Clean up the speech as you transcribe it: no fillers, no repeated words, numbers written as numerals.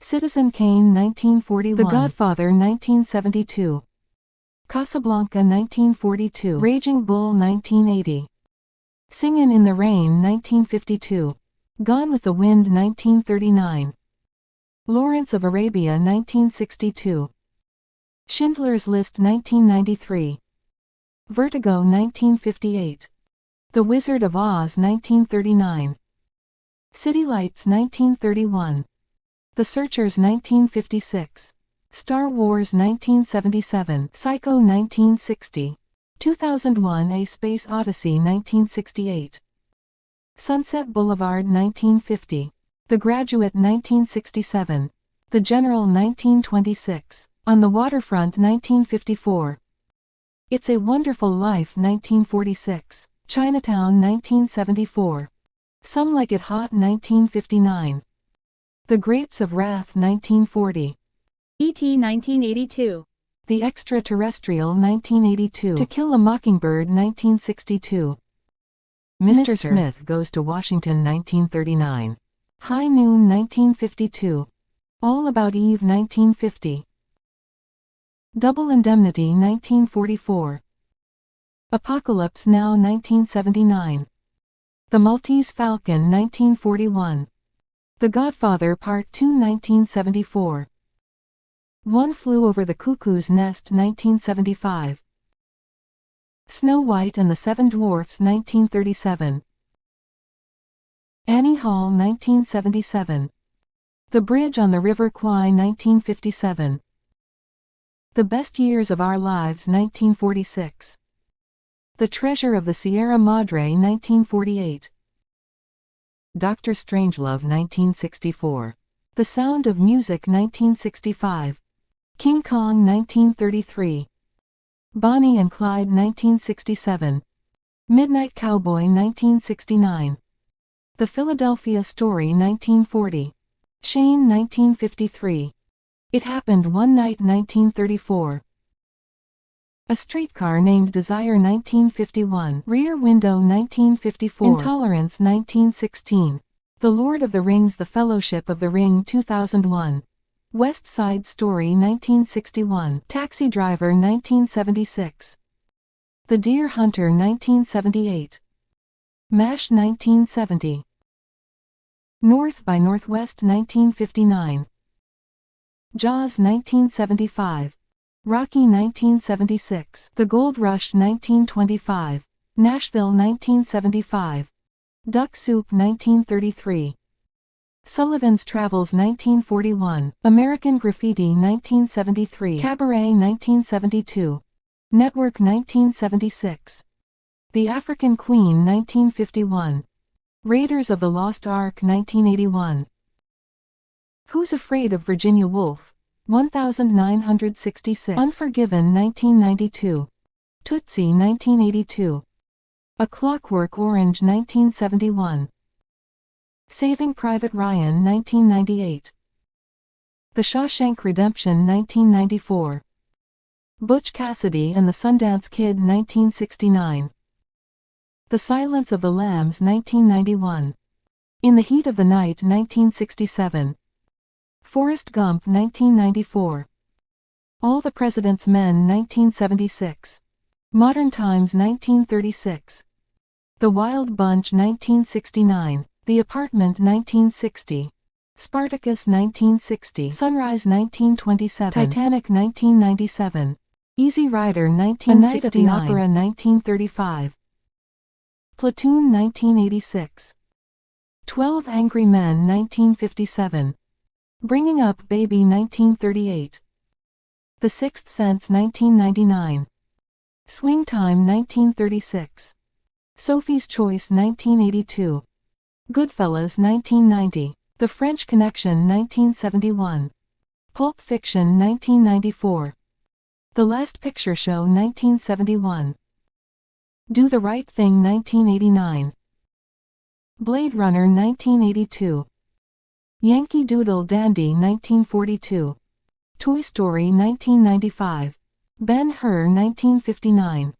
Citizen Kane 1941. The Godfather 1972. Casablanca 1942. Raging Bull 1980. Singin' in the Rain 1952. Gone with the Wind 1939. Lawrence of Arabia 1962. Schindler's List 1993. Vertigo 1958. The Wizard of Oz 1939. City Lights 1931. The Searchers 1956. Star Wars 1977. Psycho 1960. 2001 A Space Odyssey 1968. Sunset Boulevard 1950. The Graduate 1967. The General 1926. On the Waterfront 1954. It's a Wonderful Life 1946. Chinatown 1974. Some Like It Hot 1959. The Grapes of Wrath 1940. E.T. 1982. The Extraterrestrial 1982. To Kill a Mockingbird 1962. Mr. Smith Goes to Washington 1939. High Noon 1952. All About Eve 1950. Double Indemnity 1944. Apocalypse Now 1979. The Maltese Falcon 1941. The Godfather Part 2 1974. One Flew Over the Cuckoo's Nest 1975. Snow White and the Seven Dwarfs 1937. Annie Hall 1977. The Bridge on the River Kwai 1957. The Best Years of Our Lives 1946. The Treasure of the Sierra Madre 1948. Dr. Strangelove 1964. The Sound of Music 1965. King Kong 1933. Bonnie and Clyde 1967. Midnight Cowboy 1969. The Philadelphia Story 1940. Shane 1953. It Happened One Night 1934. A Streetcar Named Desire 1951. Rear Window 1954. Intolerance 1916. The Lord of the Rings The Fellowship of the Ring 2001. West Side Story 1961. Taxi Driver 1976. The Deer Hunter 1978. MASH 1970. North by Northwest 1959. Jaws 1975. Rocky 1976. The Gold Rush 1925. Nashville 1975. Duck Soup 1933. Sullivan's Travels 1941. American Graffiti 1973. Cabaret 1972. Network 1976. The African Queen 1951. Raiders of the Lost Ark 1981. Who's Afraid of Virginia Woolf? 1966. Unforgiven 1992. Tootsie 1982. A Clockwork Orange 1971. Saving Private Ryan 1998. The Shawshank Redemption 1994. Butch Cassidy and the Sundance Kid 1969. The Silence of the Lambs 1991. In the Heat of the Night 1967. Forrest Gump 1994. All the President's Men 1976. Modern Times 1936. The Wild Bunch 1969. The Apartment 1960. Spartacus 1960. Sunrise 1927. Titanic 1997. Easy Rider 1969. A Night at the Opera 1935. Platoon 1986. 12 Angry Men 1957. Bringing Up Baby 1938. The Sixth Sense 1999. Swing Time 1936. Sophie's Choice 1982. Goodfellas 1990. The French Connection 1971. Pulp Fiction 1994. The Last Picture Show 1971. Do the Right Thing 1989. Blade Runner 1982. Yankee Doodle Dandy 1942. Toy Story 1995. Ben-Hur 1959.